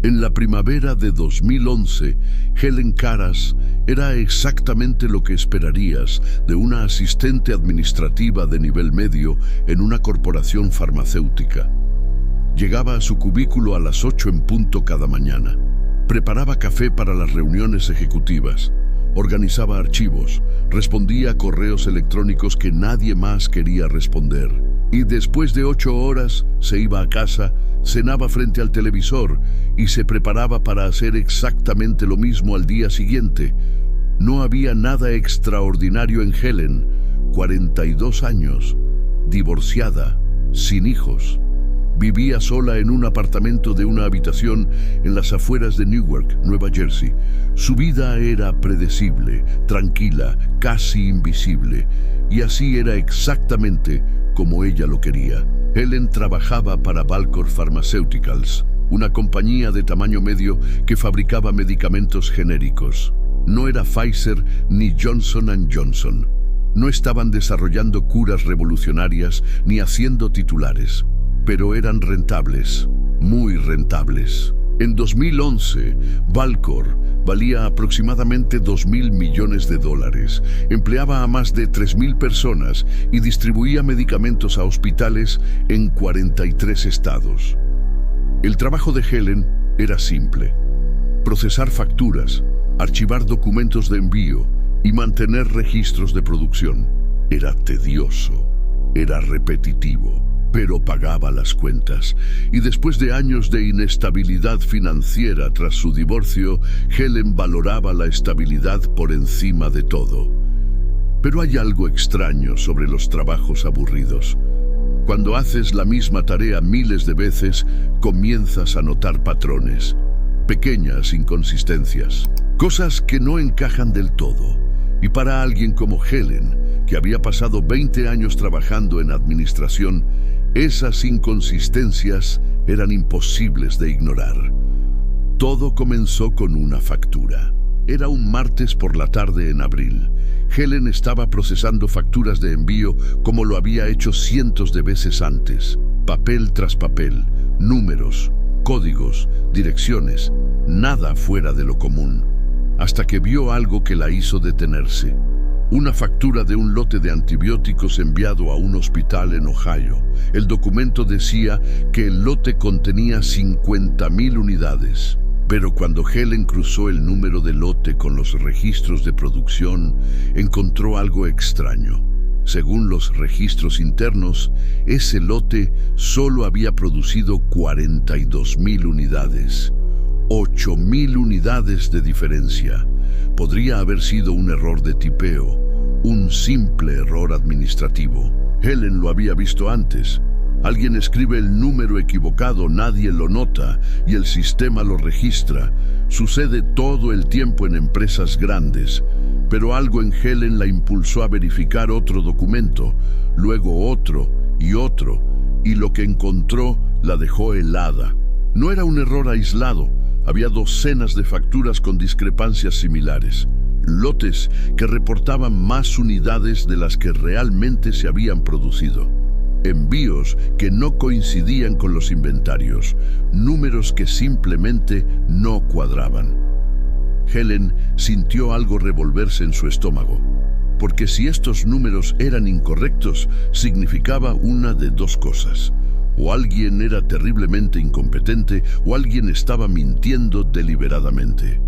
En la primavera de 2011, Helen Karas era exactamente lo que esperarías de una asistente administrativa de nivel medio en una corporación farmacéutica. Llegaba a su cubículo a las 8 en punto cada mañana. Preparaba café para las reuniones ejecutivas, organizaba archivos, respondía a correos electrónicos que nadie más quería responder. Y después de 8 horas se iba a casa, cenaba frente al televisor y se preparaba para hacer exactamente lo mismo al día siguiente. No había nada extraordinario en Helen, 42 años, divorciada, sin hijos. Vivía sola en un apartamento de una habitación en las afueras de Newark, Nueva Jersey. Su vida era predecible, tranquila, casi invisible, y así era exactamente como ella lo quería. Helen trabajaba para Valcor Pharmaceuticals, una compañía de tamaño medio que fabricaba medicamentos genéricos. No era Pfizer ni Johnson & Johnson. No estaban desarrollando curas revolucionarias ni haciendo titulares, pero eran rentables, muy rentables. En 2011, Valcor valía aproximadamente $2.000 millones, empleaba a más de 3.000 personas y distribuía medicamentos a hospitales en 43 estados. El trabajo de Helen era simple: procesar facturas, archivar documentos de envío y mantener registros de producción. Era tedioso, era repetitivo, pero pagaba las cuentas. Y después de años de inestabilidad financiera tras su divorcio, Helen valoraba la estabilidad por encima de todo. Pero hay algo extraño sobre los trabajos aburridos. Cuando haces la misma tarea miles de veces, comienzas a notar patrones, pequeñas inconsistencias, cosas que no encajan del todo. Y para alguien como Helen, que había pasado 20 años trabajando en administración, esas inconsistencias eran imposibles de ignorar. Todo comenzó con una factura. Era un martes por la tarde en abril. Helen estaba procesando facturas de envío como lo había hecho cientos de veces antes. Papel tras papel, números, códigos, direcciones, nada fuera de lo común. Hasta que vio algo que la hizo detenerse. Una factura de un lote de antibióticos enviado a un hospital en Ohio. El documento decía que el lote contenía 50.000 unidades. Pero cuando Helen cruzó el número de lote con los registros de producción, encontró algo extraño. Según los registros internos, ese lote solo había producido 42.000 unidades. 8.000 unidades de diferencia. Podría haber sido un error de tipeo, un simple error administrativo. Helen lo había visto antes. Alguien escribe el número equivocado, nadie lo nota y el sistema lo registra. Sucede todo el tiempo en empresas grandes, pero algo en Helen la impulsó a verificar otro documento, luego otro, y lo que encontró la dejó helada. No era un error aislado, había docenas de facturas con discrepancias similares. Lotes que reportaban más unidades de las que realmente se habían producido. Envíos que no coincidían con los inventarios, números que simplemente no cuadraban. Helen sintió algo revolverse en su estómago, porque si estos números eran incorrectos, significaba una de dos cosas. O alguien era terriblemente incompetente, o alguien estaba mintiendo deliberadamente.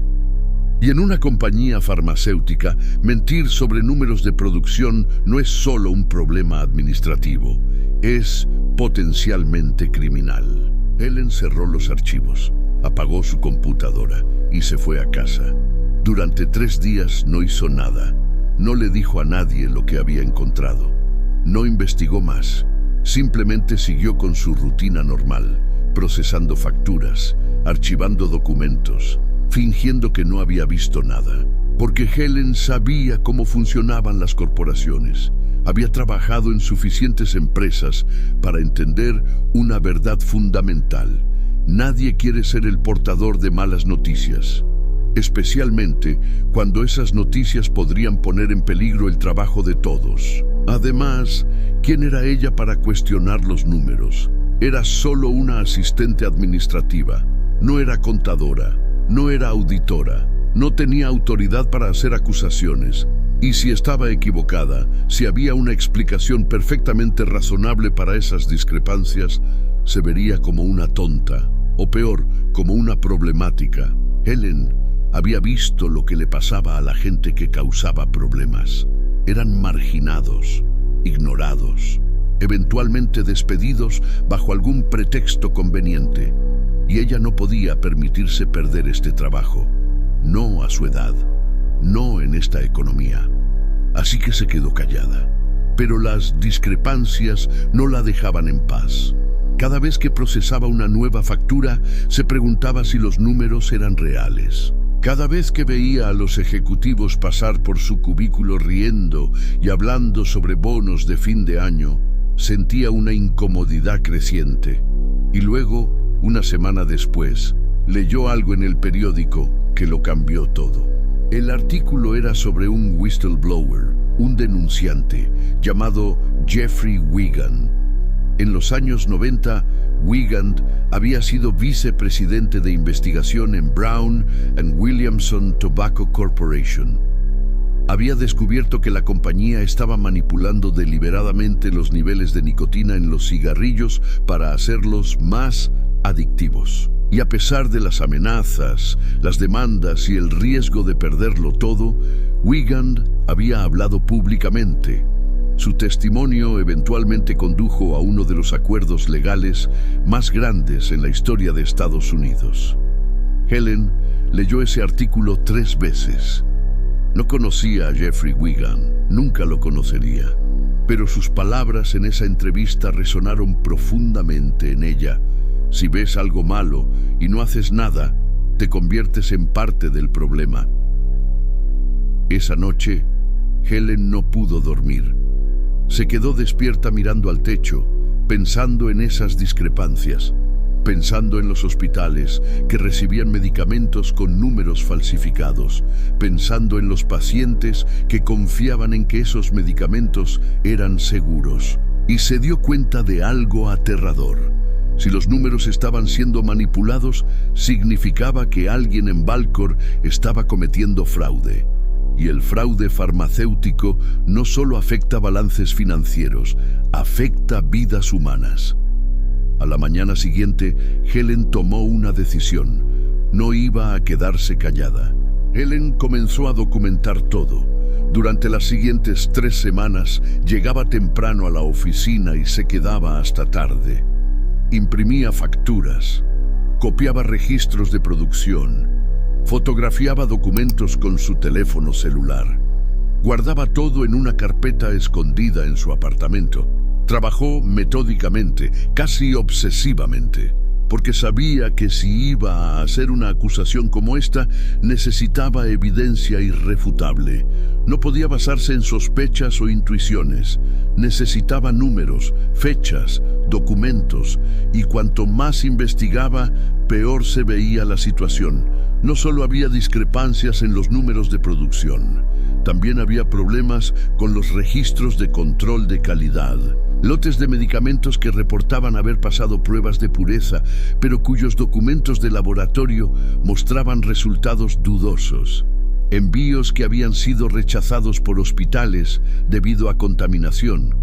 Y en una compañía farmacéutica, mentir sobre números de producción no es solo un problema administrativo, es potencialmente criminal. Helen cerró los archivos, apagó su computadora y se fue a casa. Durante 3 días no hizo nada, no le dijo a nadie lo que había encontrado. No investigó más, simplemente siguió con su rutina normal, procesando facturas, archivando documentos, fingiendo que no había visto nada, porque Helen sabía cómo funcionaban las corporaciones. Había trabajado en suficientes empresas para entender una verdad fundamental. Nadie quiere ser el portador de malas noticias, especialmente cuando esas noticias podrían poner en peligro el trabajo de todos. Además, ¿quién era ella para cuestionar los números? Era solo una asistente administrativa. No era contadora, no era auditora, no tenía autoridad para hacer acusaciones. Y si estaba equivocada, si había una explicación perfectamente razonable para esas discrepancias, se vería como una tonta, o peor, como una problemática. Helen había visto lo que le pasaba a la gente que causaba problemas. Eran marginados, ignorados, eventualmente despedidos bajo algún pretexto conveniente. Y ella no podía permitirse perder este trabajo. No a su edad, no en esta economía. Así que se quedó callada. Pero las discrepancias no la dejaban en paz. Cada vez que procesaba una nueva factura, se preguntaba si los números eran reales. Cada vez que veía a los ejecutivos pasar por su cubículo riendo y hablando sobre bonos de fin de año, sentía una incomodidad creciente. Y luego, una semana después, leyó algo en el periódico que lo cambió todo. El artículo era sobre un whistleblower, un denunciante, llamado Jeffrey Wigand. En los años 90, Wigand había sido vicepresidente de investigación en Brown and Williamson Tobacco Corporation. Había descubierto que la compañía estaba manipulando deliberadamente los niveles de nicotina en los cigarrillos para hacerlos más adictivos. Y a pesar de las amenazas, las demandas y el riesgo de perderlo todo, Wigand había hablado públicamente. Su testimonio eventualmente condujo a uno de los acuerdos legales más grandes en la historia de Estados Unidos. Helen leyó ese artículo 3 veces. No conocía a Jeffrey Wigand, nunca lo conocería, pero sus palabras en esa entrevista resonaron profundamente en ella. Si ves algo malo y no haces nada, te conviertes en parte del problema. Esa noche, Helen no pudo dormir. Se quedó despierta mirando al techo, pensando en esas discrepancias, pensando en los hospitales que recibían medicamentos con números falsificados, pensando en los pacientes que confiaban en que esos medicamentos eran seguros. Y se dio cuenta de algo aterrador. Si los números estaban siendo manipulados, significaba que alguien en Valcor estaba cometiendo fraude. Y el fraude farmacéutico no solo afecta balances financieros, afecta vidas humanas. A la mañana siguiente, Helen tomó una decisión. No iba a quedarse callada. Helen comenzó a documentar todo. Durante las siguientes 3 semanas, llegaba temprano a la oficina y se quedaba hasta tarde. Imprimía facturas, copiaba registros de producción, fotografiaba documentos con su teléfono celular. Guardaba todo en una carpeta escondida en su apartamento. Trabajó metódicamente, casi obsesivamente, porque sabía que si iba a hacer una acusación como esta, necesitaba evidencia irrefutable. No podía basarse en sospechas o intuiciones. Necesitaba números, fechas, documentos, y cuanto más investigaba, peor se veía la situación. No solo había discrepancias en los números de producción, también había problemas con los registros de control de calidad. Lotes de medicamentos que reportaban haber pasado pruebas de pureza, pero cuyos documentos de laboratorio mostraban resultados dudosos. Envíos que habían sido rechazados por hospitales debido a contaminación,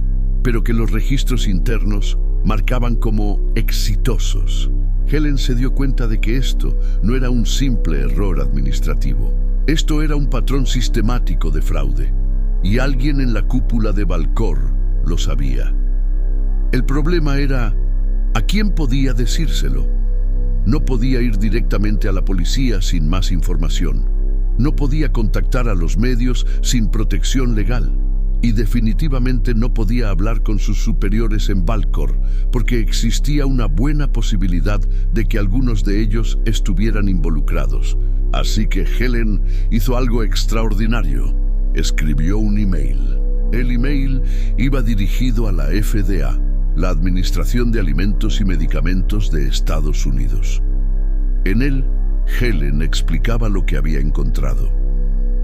pero que los registros internos marcaban como exitosos. Helen se dio cuenta de que esto no era un simple error administrativo. Esto era un patrón sistemático de fraude, y alguien en la cúpula de Valcor lo sabía. El problema era, ¿a quién podía decírselo? No podía ir directamente a la policía sin más información. No podía contactar a los medios sin protección legal. Y definitivamente no podía hablar con sus superiores en Valcor, porque existía una buena posibilidad de que algunos de ellos estuvieran involucrados. Así que Helen hizo algo extraordinario. Escribió un email. El email iba dirigido a la FDA, la Administración de Alimentos y Medicamentos de Estados Unidos. En él, Helen explicaba lo que había encontrado.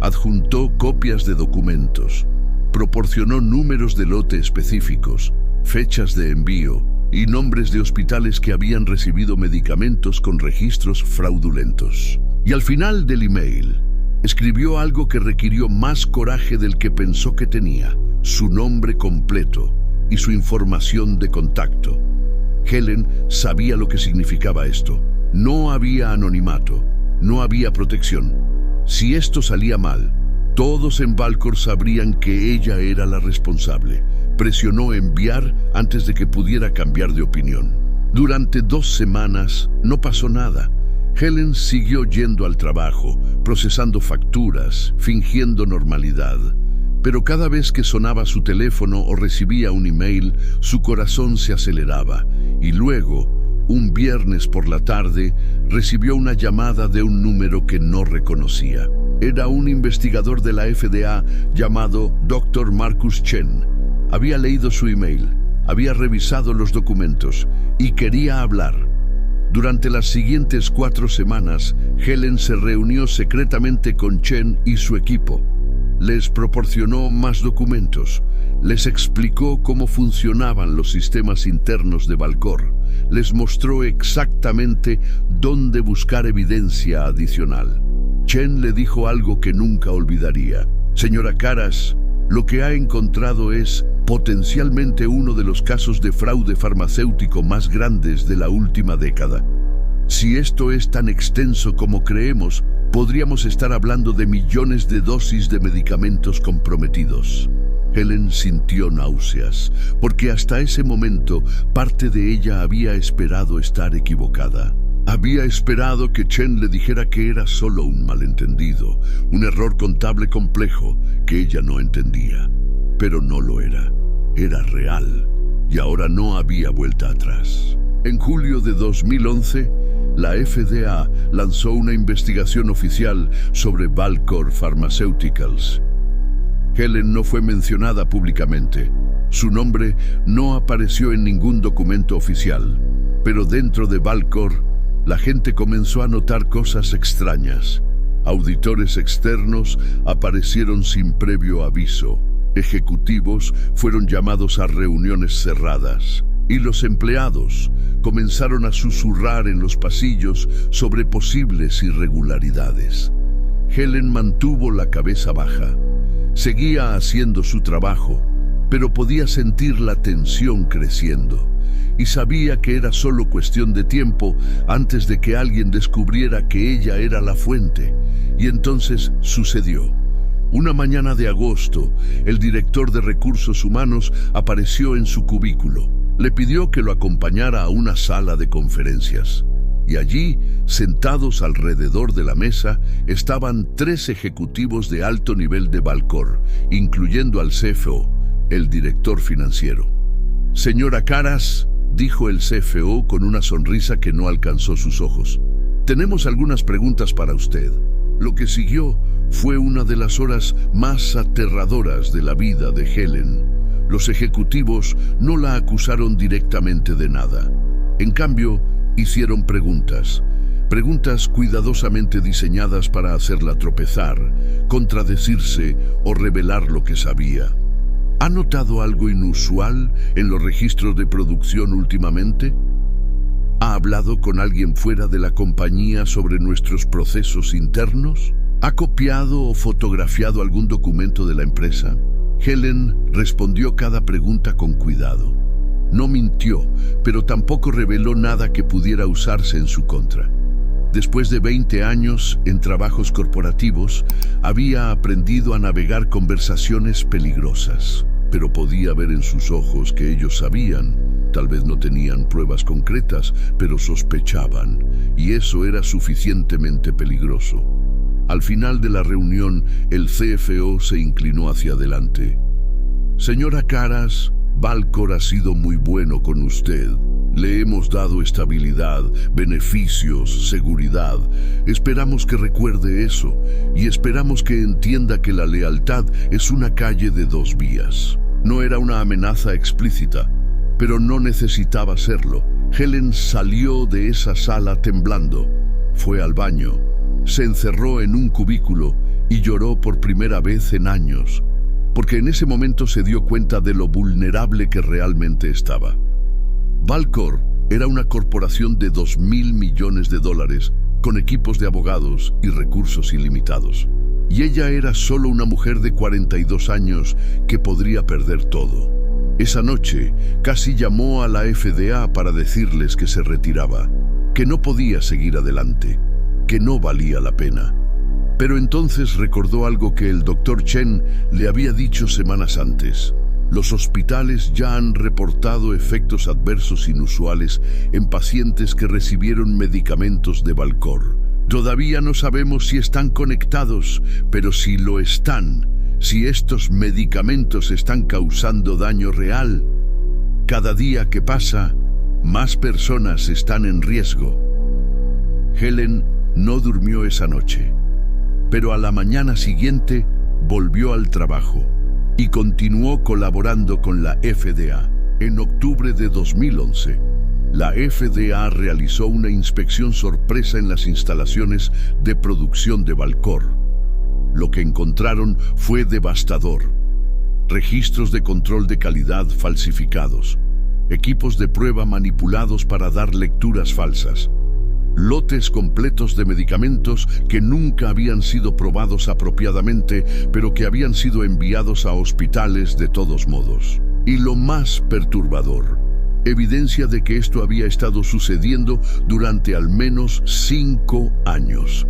Adjuntó copias de documentos, proporcionó números de lote específicos, fechas de envío y nombres de hospitales que habían recibido medicamentos con registros fraudulentos. Y al final del email, escribió algo que requirió más coraje del que pensó que tenía: su nombre completo y su información de contacto. Helen sabía lo que significaba esto. No había anonimato, no había protección. Si esto salía mal, todos en Valcor sabrían que ella era la responsable. Presionó enviar antes de que pudiera cambiar de opinión. Durante 2 semanas no pasó nada. Helen siguió yendo al trabajo, procesando facturas, fingiendo normalidad. Pero cada vez que sonaba su teléfono o recibía un email, su corazón se aceleraba. Y luego, un viernes por la tarde, recibió una llamada de un número que no reconocía. Era un investigador de la FDA llamado Dr. Marcus Chen. Había leído su email, había revisado los documentos y quería hablar. Durante las siguientes 4 semanas, Helen se reunió secretamente con Chen y su equipo. Les proporcionó más documentos, les explicó cómo funcionaban los sistemas internos de Valcor, les mostró exactamente dónde buscar evidencia adicional. Chen le dijo algo que nunca olvidaría: «Señora Caras, lo que ha encontrado es potencialmente uno de los casos de fraude farmacéutico más grandes de la última década. Si esto es tan extenso como creemos, podríamos estar hablando de millones de dosis de medicamentos comprometidos». Helen sintió náuseas, porque hasta ese momento parte de ella había esperado estar equivocada. Había esperado que Chen le dijera que era solo un malentendido, un error contable complejo que ella no entendía. Pero no lo era. Era real, y ahora no había vuelta atrás. En julio de 2011, la FDA lanzó una investigación oficial sobre Valcor Pharmaceuticals. Helen no fue mencionada públicamente. Su nombre no apareció en ningún documento oficial. Pero dentro de Valcor, la gente comenzó a notar cosas extrañas. Auditores externos aparecieron sin previo aviso. Ejecutivos fueron llamados a reuniones cerradas. Y los empleados comenzaron a susurrar en los pasillos sobre posibles irregularidades. Helen mantuvo la cabeza baja. Seguía haciendo su trabajo, pero podía sentir la tensión creciendo. Y sabía que era solo cuestión de tiempo antes de que alguien descubriera que ella era la fuente. Y entonces sucedió. Una mañana de agosto, el director de Recursos Humanos apareció en su cubículo. Le pidió que lo acompañara a una sala de conferencias. Y allí, sentados alrededor de la mesa, estaban 3 ejecutivos de alto nivel de Valcor, incluyendo al CFO, el director financiero. «Señora Caras», dijo el CFO con una sonrisa que no alcanzó sus ojos, «tenemos algunas preguntas para usted». Lo que siguió fue una de las horas más aterradoras de la vida de Helen. Los ejecutivos no la acusaron directamente de nada. En cambio, hicieron preguntas cuidadosamente diseñadas para hacerla tropezar, contradecirse o revelar lo que sabía. ¿Ha notado algo inusual en los registros de producción últimamente? ¿Ha hablado con alguien fuera de la compañía sobre nuestros procesos internos? ¿Ha copiado o fotografiado algún documento de la empresa? Helen respondió cada pregunta con cuidado. No mintió, pero tampoco reveló nada que pudiera usarse en su contra. Después de 20 años en trabajos corporativos, había aprendido a navegar conversaciones peligrosas, pero podía ver en sus ojos que ellos sabían. Tal vez no tenían pruebas concretas, pero sospechaban, y eso era suficientemente peligroso. Al final de la reunión, el CFO se inclinó hacia adelante. «Señora Caras, Valcor ha sido muy bueno con usted. Le hemos dado estabilidad, beneficios, seguridad. Esperamos que recuerde eso y esperamos que entienda que la lealtad es una calle de 2 vías. No era una amenaza explícita, pero no necesitaba serlo». Helen salió de esa sala temblando. Fue al baño, se encerró en un cubículo y lloró por primera vez en años, porque en ese momento se dio cuenta de lo vulnerable que realmente estaba. Valcor era una corporación de 2.000 millones de dólares, con equipos de abogados y recursos ilimitados. Y ella era solo una mujer de 42 años que podría perder todo. Esa noche, casi llamó a la FDA para decirles que se retiraba, que no podía seguir adelante, que no valía la pena. Pero entonces recordó algo que el Dr. Chen le había dicho semanas antes. Los hospitales ya han reportado efectos adversos inusuales en pacientes que recibieron medicamentos de Valcor. Todavía no sabemos si están conectados, pero si lo están, si estos medicamentos están causando daño real, cada día que pasa, más personas están en riesgo. Helen no durmió esa noche, pero a la mañana siguiente volvió al trabajo y continuó colaborando con la FDA. En octubre de 2011, la FDA realizó una inspección sorpresa en las instalaciones de producción de Valcor. Lo que encontraron fue devastador. Registros de control de calidad falsificados, equipos de prueba manipulados para dar lecturas falsas, lotes completos de medicamentos que nunca habían sido probados apropiadamente, pero que habían sido enviados a hospitales de todos modos. Y lo más perturbador, evidencia de que esto había estado sucediendo durante al menos 5 años.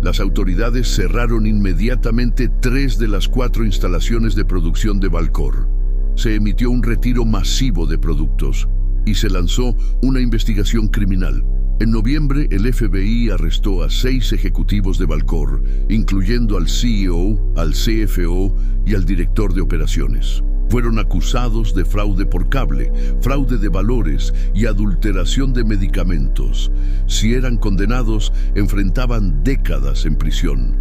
Las autoridades cerraron inmediatamente 3 de las 4 instalaciones de producción de Valcor. Se emitió un retiro masivo de productos y se lanzó una investigación criminal. En noviembre, el FBI arrestó a 6 ejecutivos de Valcor, incluyendo al CEO, al CFO y al director de operaciones. Fueron acusados de fraude por cable, fraude de valores y adulteración de medicamentos. Si eran condenados, enfrentaban décadas en prisión.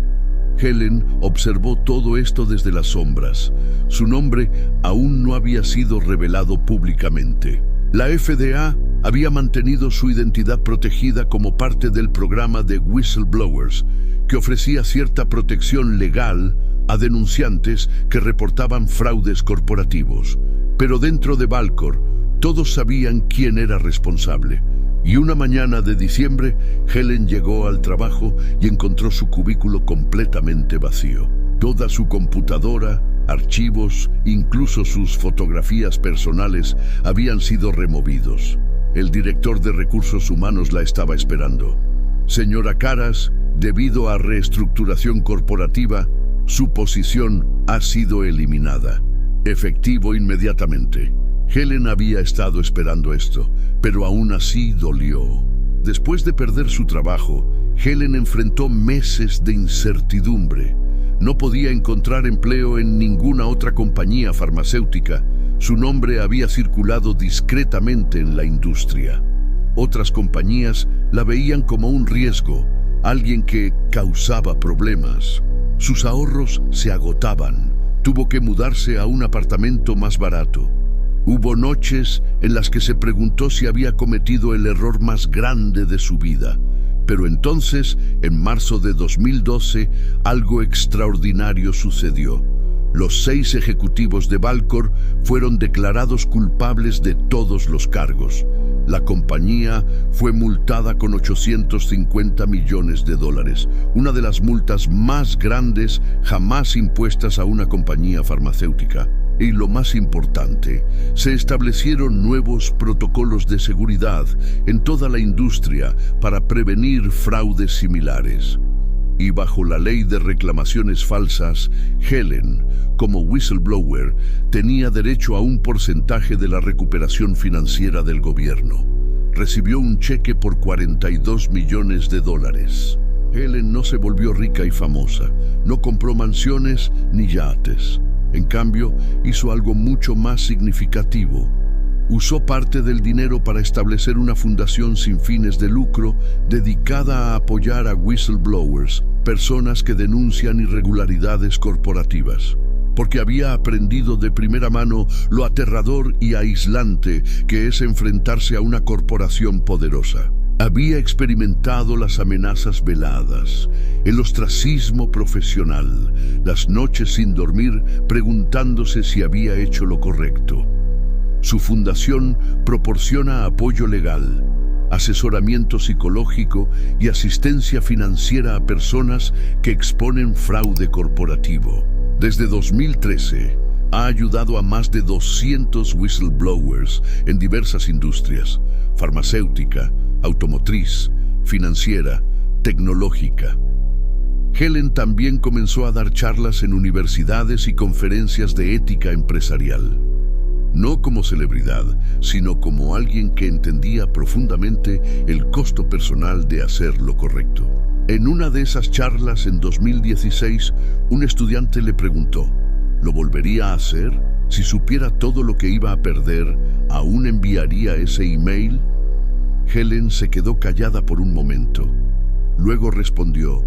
Helen observó todo esto desde las sombras. Su nombre aún no había sido revelado públicamente. La FDA había mantenido su identidad protegida como parte del programa de Whistleblowers, que ofrecía cierta protección legal a denunciantes que reportaban fraudes corporativos. Pero dentro de Valcor, todos sabían quién era responsable. Y una mañana de diciembre, Helen llegó al trabajo y encontró su cubículo completamente vacío. Toda su computadora, archivos, incluso sus fotografías personales habían sido removidos. El director de recursos humanos la estaba esperando. Señora Caras, debido a reestructuración corporativa, su posición ha sido eliminada. Efectivo inmediatamente. Helen había estado esperando esto, pero aún así dolió. Después de perder su trabajo, Helen enfrentó meses de incertidumbre. No podía encontrar empleo en ninguna otra compañía farmacéutica. Su nombre había circulado discretamente en la industria. Otras compañías la veían como un riesgo, alguien que causaba problemas. Sus ahorros se agotaban. Tuvo que mudarse a un apartamento más barato. Hubo noches en las que se preguntó si había cometido el error más grande de su vida. Pero entonces, en marzo de 2012, algo extraordinario sucedió. Los 6 ejecutivos de Valcor fueron declarados culpables de todos los cargos. La compañía fue multada con $850 millones, una de las multas más grandes jamás impuestas a una compañía farmacéutica. Y lo más importante, se establecieron nuevos protocolos de seguridad en toda la industria para prevenir fraudes similares. Y bajo la ley de reclamaciones falsas, Helen, como whistleblower, tenía derecho a un porcentaje de la recuperación financiera del gobierno. Recibió un cheque por $42 millones. Helen no se volvió rica y famosa, no compró mansiones ni yates. En cambio, hizo algo mucho más significativo. Usó parte del dinero para establecer una fundación sin fines de lucro dedicada a apoyar a whistleblowers, personas que denuncian irregularidades corporativas. Porque había aprendido de primera mano lo aterrador y aislante que es enfrentarse a una corporación poderosa. Había experimentado las amenazas veladas, el ostracismo profesional, las noches sin dormir preguntándose si había hecho lo correcto. Su fundación proporciona apoyo legal, asesoramiento psicológico y asistencia financiera a personas que exponen fraude corporativo. Desde 2013, ha ayudado a más de 200 whistleblowers en diversas industrias: farmacéutica, automotriz, financiera, tecnológica. Helen también comenzó a dar charlas en universidades y conferencias de ética empresarial. No como celebridad, sino como alguien que entendía profundamente el costo personal de hacer lo correcto. En una de esas charlas en 2016, un estudiante le preguntó: ¿lo volvería a hacer? Si supiera todo lo que iba a perder, ¿aún enviaría ese email? Helen se quedó callada por un momento. Luego respondió: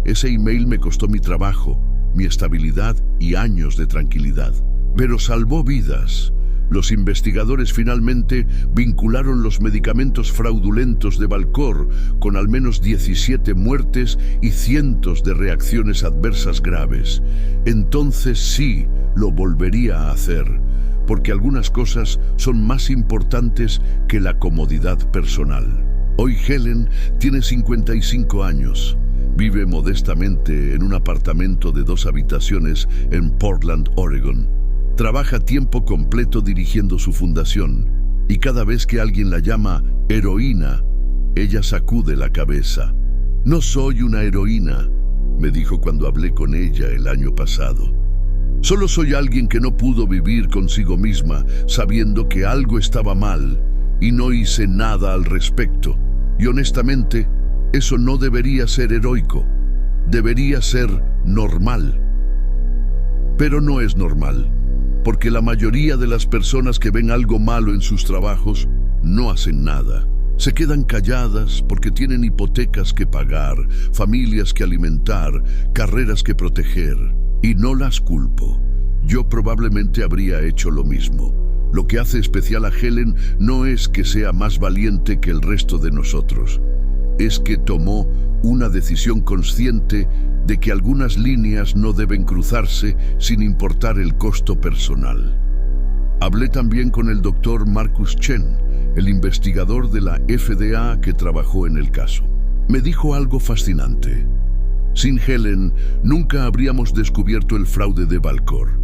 ese email me costó mi trabajo, mi estabilidad y años de tranquilidad. Pero salvó vidas. Los investigadores finalmente vincularon los medicamentos fraudulentos de Valcor con al menos 17 muertes y cientos de reacciones adversas graves. Entonces sí, lo volvería a hacer, porque algunas cosas son más importantes que la comodidad personal. Hoy Helen tiene 55 años. Vive modestamente en un apartamento de 2 habitaciones en Portland, Oregon. Trabaja a tiempo completo dirigiendo su fundación, y cada vez que alguien la llama heroína, ella sacude la cabeza. No soy una heroína, me dijo cuando hablé con ella el año pasado. Solo soy alguien que no pudo vivir consigo misma sabiendo que algo estaba mal y no hice nada al respecto. Y honestamente, eso no debería ser heroico, debería ser normal. Pero no es normal, porque la mayoría de las personas que ven algo malo en sus trabajos no hacen nada. Se quedan calladas porque tienen hipotecas que pagar, familias que alimentar, carreras que proteger. Y no las culpo. Yo probablemente habría hecho lo mismo. Lo que hace especial a Helen no es que sea más valiente que el resto de nosotros. Es que tomó una decisión consciente de que algunas líneas no deben cruzarse sin importar el costo personal. Hablé también con el doctor Marcus Chen, el investigador de la FDA que trabajó en el caso. Me dijo algo fascinante. Sin Helen, nunca habríamos descubierto el fraude de Valcor.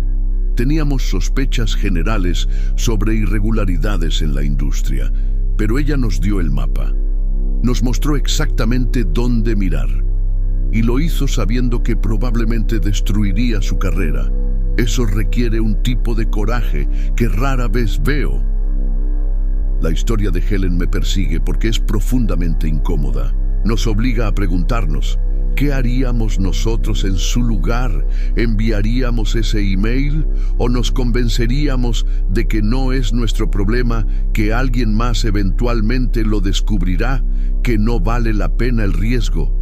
Teníamos sospechas generales sobre irregularidades en la industria, pero ella nos dio el mapa. Nos mostró exactamente dónde mirar. Y lo hizo sabiendo que probablemente destruiría su carrera. Eso requiere un tipo de coraje que rara vez veo. La historia de Helen me persigue porque es profundamente incómoda. Nos obliga a preguntarnos: ¿qué haríamos nosotros en su lugar? ¿Enviaríamos ese email o nos convenceríamos de que no es nuestro problema, que alguien más eventualmente lo descubrirá, que no vale la pena el riesgo?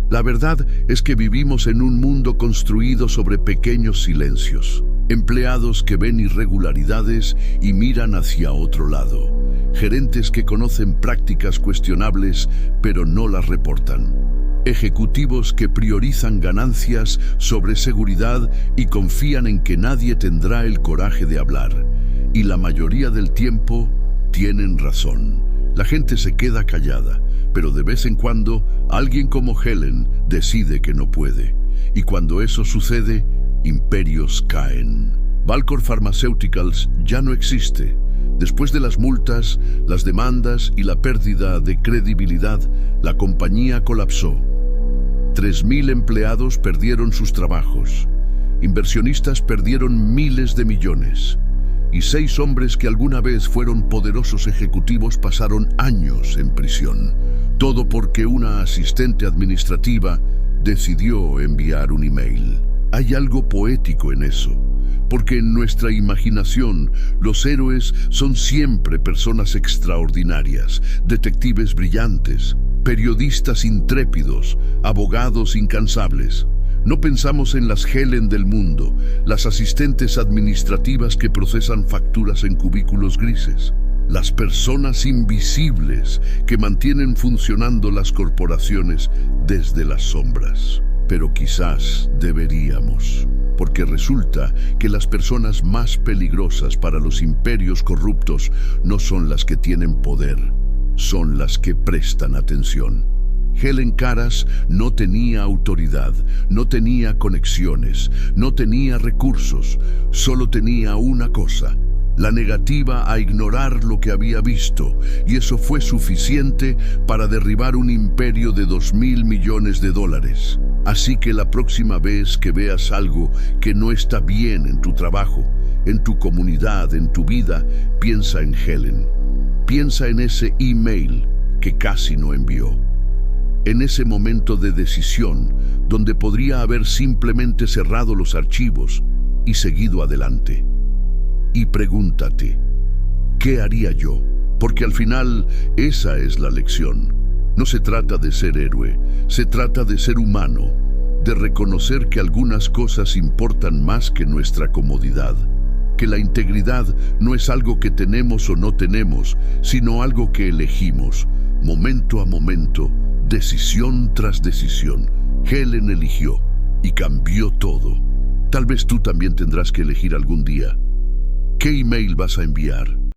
La verdad es que vivimos en un mundo construido sobre pequeños silencios. Empleados que ven irregularidades y miran hacia otro lado. Gerentes que conocen prácticas cuestionables pero no las reportan. Ejecutivos que priorizan ganancias sobre seguridad y confían en que nadie tendrá el coraje de hablar. Y la mayoría del tiempo tienen razón. La gente se queda callada, pero de vez en cuando alguien como Helen decide que no puede. Y cuando eso sucede, imperios caen. Valcor Pharmaceuticals ya no existe. Después de las multas, las demandas y la pérdida de credibilidad, la compañía colapsó. 3.000 empleados perdieron sus trabajos. Inversionistas perdieron miles de millones. Y 6 hombres que alguna vez fueron poderosos ejecutivos pasaron años en prisión. Todo porque una asistente administrativa decidió enviar un email. Hay algo poético en eso, porque en nuestra imaginación los héroes son siempre personas extraordinarias, detectives brillantes, periodistas intrépidos, abogados incansables. No pensamos en las Helen del mundo, las asistentes administrativas que procesan facturas en cubículos grises, las personas invisibles que mantienen funcionando las corporaciones desde las sombras. pero quizás deberíamos. Porque resulta que las personas más peligrosas para los imperios corruptos no son las que tienen poder, son las que prestan atención. Helen Caras no tenía autoridad, no tenía conexiones, no tenía recursos, solo tenía una cosa: la negativa a ignorar lo que había visto, y eso fue suficiente para derribar un imperio de $2.000 millones. Así que la próxima vez que veas algo que no está bien en tu trabajo, en tu comunidad, en tu vida, piensa en Helen. Piensa en ese email que casi no envió. En ese momento de decisión, donde podría haber simplemente cerrado los archivos y seguido adelante. Y pregúntate, ¿qué haría yo? Porque al final, esa es la lección. No se trata de ser héroe, se trata de ser humano, de reconocer que algunas cosas importan más que nuestra comodidad, que la integridad no es algo que tenemos o no tenemos, sino algo que elegimos, momento a momento, decisión tras decisión. Helen eligió y cambió todo. Tal vez tú también tendrás que elegir algún día. ¿Qué email vas a enviar?